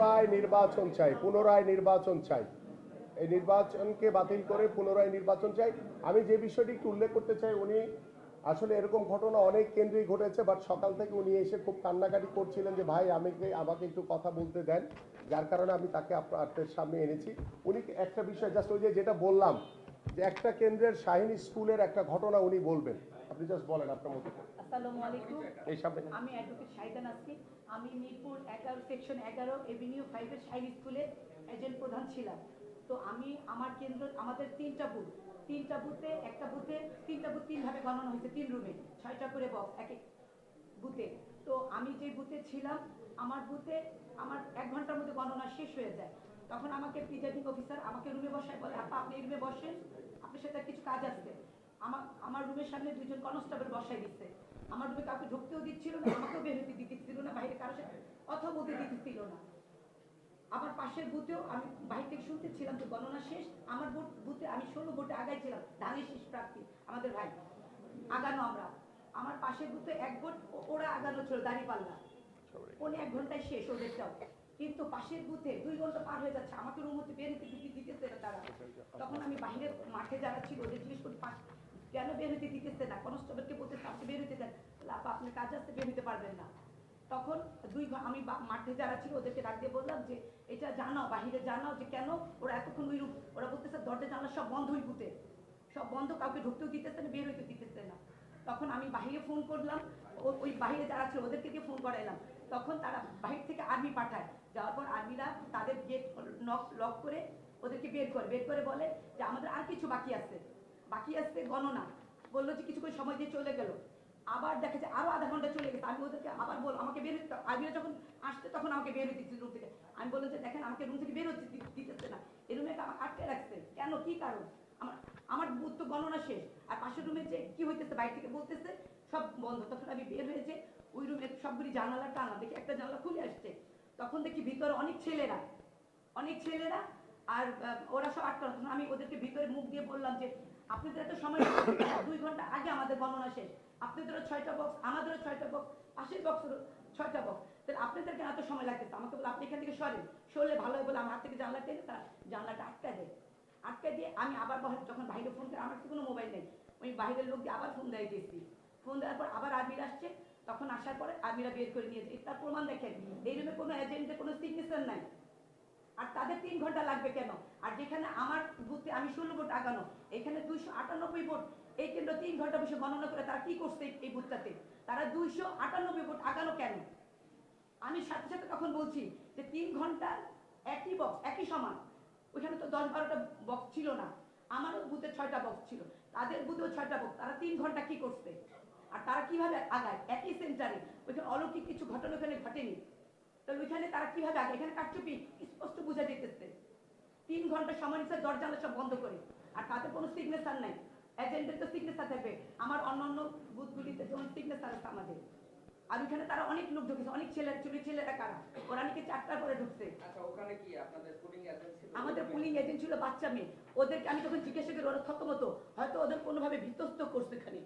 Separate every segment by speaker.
Speaker 1: পুনরায় নির্বাচন চাই, পুনরায় নির্বাচন চাই। এই নির্বাচনকে বাতিল করে পুনরায় নির্বাচন চাই। আমি যে বিষয়টি একটু উল্লেখ করতে চাই, উনি আসলে এরকম ঘটনা অনেক কেন্দ্রেই ঘটেছে, বাট সকাল থেকে উনি এসে খুব কান্নাকাটি করছিলেন যে ভাই আমাকে একটু কথা বলতে দেন, যার কারণে আমি তাকে আপনাদের সামনে এনেছি। উনি একটা বিষয় জাস্ট ওই যেটা বললাম যে একটা কেন্দ্রের শাহিন স্কুলের একটা ঘটনা উনি বলবেন, আপনি জাস্ট বলেন আপনার মতো।
Speaker 2: আসসালামু আলাইকুম, আমি অ্যাডভোকেট শাহিদা নাসরিন। আমি মিরপুর 11 সেকশন 11 এভিনিউ 5 এর শাহিন স্কুলে এজেন্ট প্রধান ছিলাম। তো আমি আমার কেন্দ্র, আমাদের তিনটা বুথ, তিনটা বুথে তিনটা বুথ তিনভাবে গণনা হয়েছে, 3 রুমে 6টা করে বক্স এক এক বুথে। তো আমি যে বুথে ছিলাম, আমার বুথে আমার 1 ঘন্টার মধ্যে গণনা শেষ হয়ে যায়। তখন আমাকে প্রিজাইডিং অফিসার আমাকে রুমে বসায়, বলে আপা আপনি এই রুমে বসেন, আপনার সাথে কিছু কাজ আছে। আমার রুমের সামনে 2জন কনস্টেবল বসাই দিচ্ছে। আমার রুমে কাউকে ঢুকতেও দিচ্ছিল না, আমাকেও বের হতে দিচ্ছিল না, বাইরে কারোর সাথে কথা বলতে দিচ্ছিল না। আমার পাশের বুথেও আমি বাইরে থেকে শুনতেছিলাম যে গণনা শেষ। আমার বুথে আমি 16 ভোটে আগাইছিলাম, ধানের শীষ প্রার্থী আমাদের ভাই আগানো। আমার পাশের বুথে 1 ভোট ওরা আগানো ছিল, দাঁড়িপাল্লা, উনি 1 ঘন্টায় শেষ ওদেরটাও। কিন্তু পাশের বুথে 2 ঘন্টা পার হয়ে যাচ্ছে, আমাকে রুম হতে বের হতে দিতেছে না তারা। তখন আমি বাইরে মাঠে যারা ছিল ওদের জিজ্ঞেস করি কেন বের হতে দিতেছে না, কনস্টেবলকে বলতেছে আপনি বের হতে দেন, আপনার কাজ আসতে বের হতে পারবেন না। তখন আমি মাঠে যারা ছিল ওদেরকে ডাক দিয়ে বললাম যে এটা জানাও, বাহিরে জানাও যে কেন ওরা এতক্ষণ ওই রুম, ওরা বলতেছে দরজা জানলা সব বন্ধ, ওই বুথে সব বন্ধ, কাউকে ঢুকতেও দিতেছে না, বের হইতে দিতেছে না। তখন আমি বাহিরে ফোন করলাম, ওই বাহিরে যারা ছিল ওদেরকে দিয়ে ফোন করাইলাম। তখন তারা বাহির থেকে আর্মি পাঠায়, যাওয়ার পর আর্মিরা তাদের গেট লক করে ওদেরকে বের করে বলে যে আমাদের আর কিছু বাকি আছে গণনা। বললো যে কিছুক্ষণ সময় দিয়ে চলে গেল। আবার দেখা যায় আরো আধা ঘন্টা চলে গেছে, আমি ওদেরকে আবার আমাকে বের হতে, আর্মিরা যখন আসছে তখন আমাকে বের হতে রুম থেকে। আমি বললাম যে দেখেন আমাকে রুম থেকে বের হতে দিতেছে না, এই রুমে আমাকে আটকে রাখছে কেন, কি কারণ? আমার বুথ তো গণনা শেষ, আর পাশের রুমে যে কি হইতেছে বাইরে থেকে বলতেছে সব বন্ধ। তখন আমি বের হয়েছে, ওই রুমের সবগুলি জানালা টানা, দেখি একটা জানালা খুলে আসছে। তখন দেখি ভিতরে অনেক ছেলেরা আর ওরা সব আটকা। তখন আমি ওদেরকে ভিতরে মুখ দিয়ে বললাম যে আপনাদের এত সময় 2 ঘন্টা আগে আমাদের গণনা শেষ, আপনাদেরও 6টা বক্স, আমাদেরও 6টা বক্স, পাশের বক্সেরও 6টা বক্স, তাহলে আপনাদেরকে এত সময় লাগতেছে। আমাকে বলে আপনি এখান থেকে সরলে ভালো হয় বলে আমার হাত থেকে জানলা টেনে তারা জানলাটা আটকা দিয়ে আমি আবার যখন বাইরে ফোন করে, আমার তো কোনো মোবাইল নেই, ওই বাইরের লোক দিয়ে আবার ফোন দিয়েছি। ফোন দেওয়ার পর আবার আর্মিরা আসছে। তখন আসার পরে আর্মিরা বের করে নিয়েছে। তার প্রমাণ দেখেন, এই রুমে কোনো এজেন্টের কোনো সিগনেচার নাই, আর তাদের 3 ঘন্টা লাগবে কেন? আর যেখানে আমার বুথে আমি 16 ভোট আগানো, এখানে 298 ভোট, এই কেন্দ্র 3 ঘন্টা বসে গণনা করে তারা কি করছে এই বুথটাতে? তারা 298 ভোট আগানো কেন? আমি সাথে সাথে তখন বলছি যে 3 ঘন্টার একই বক্স, একই সমান, ওইখানে তো 10-12টা বক্স ছিল না, আমারও বুথে 6টা বক্স ছিল, তাদের বুথেও 6টা বক্স, তারা 3 ঘন্টা কি করছে? আর তারা কিভাবে আগায় একই সেন্টারে? ওইখানে অলৌকিক কিছু ঘটনা ওখানে ঘটেনি, তাহলে ওইখানে তারা কিভাবে আগে? এখানে কারচুপি স্পষ্ট বোঝা যেতেছে। 3 ঘন্টা সময় নিচ্ছে দরজা সব বন্ধ করে, আর তাদের কোনো সিগনেচার নাই। এজেন্টের তো সিগনেচার থাকবে, আমার অন্যান্য বুথগুলিতে যেমন সিগনেচার আছে আমাদের। আর ওইখানে তারা অনেক লোক ঢুকেছে, অনেক ছেলেরা কারা, ওরা নাকি 4টার পরে ঢুকছে।
Speaker 3: আচ্ছা, ওখানে কি আপনাদের পুলিং এজেন্ট ছিল?
Speaker 2: আমাদের পুলিং এজেন্ট ছিল বাচ্চা মেয়ে। ওদেরকে আমি যখন জিজ্ঞাসা করি ওরা থতমত, হয়তো ওদের কোনোভাবে বিধ্বস্ত করছে এখানে।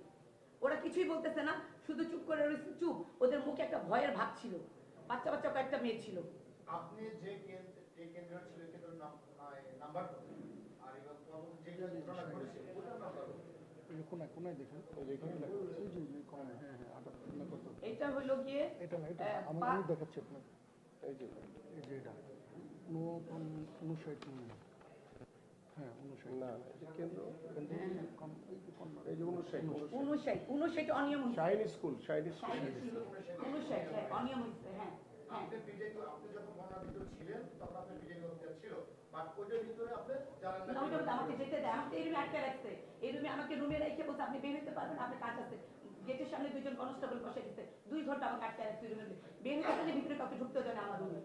Speaker 2: ওরা কিছুই বলতেছে না, শুধু চুপ করে রয়েছে, চুপ। ওদের মুখে একটা ভয়ের ভাব ছিল, বাচ্চা কয়েকটা মেয়ে ছিল।
Speaker 4: আপনি যে কেন্দ্র ছিল কেন্দ্রের নাম্বার কত, আর এবং পরবর্তী যে ঘটনা ঘটেছে ওটার নাম্বার কত?
Speaker 5: কোনায় দেখেন,
Speaker 2: এটা হলো গিয়ে
Speaker 5: এটা না, এটা আমি দেখাচ্ছি আপনাকে। এই যে এটা 59 হ্যাঁ 59
Speaker 1: না এটা কেন্দ্র, এই যে
Speaker 2: 59 অনিয়ম হয়েছে।
Speaker 1: শাহিন স্কুল
Speaker 2: 59 অনিয়ম হয়েছে। হ্যাঁ
Speaker 4: আপনি যখন গণনার ভিতরে ছিলেন তখন আপনি বিজেপি অফিসার ছিল, বাট ওইটার ভিতরে আপনি জানেন না।
Speaker 2: আমাকে যেতে দেয়, আমাকে এই রুমে আটকে রাখছে। এই রুমে আমাকে রুমে রেখে বলছে আপনি বের হতে পারবেন, আপনার কাজ আছে। গেটের সামনে 2জন কনস্টেবল বসে দিচ্ছে, 2 ঘন্টা আমাকে আটকে রাখছে রুমে। বের হতে ভিতরে কাউকে ঢুকতে দেয় না আমার রুমে।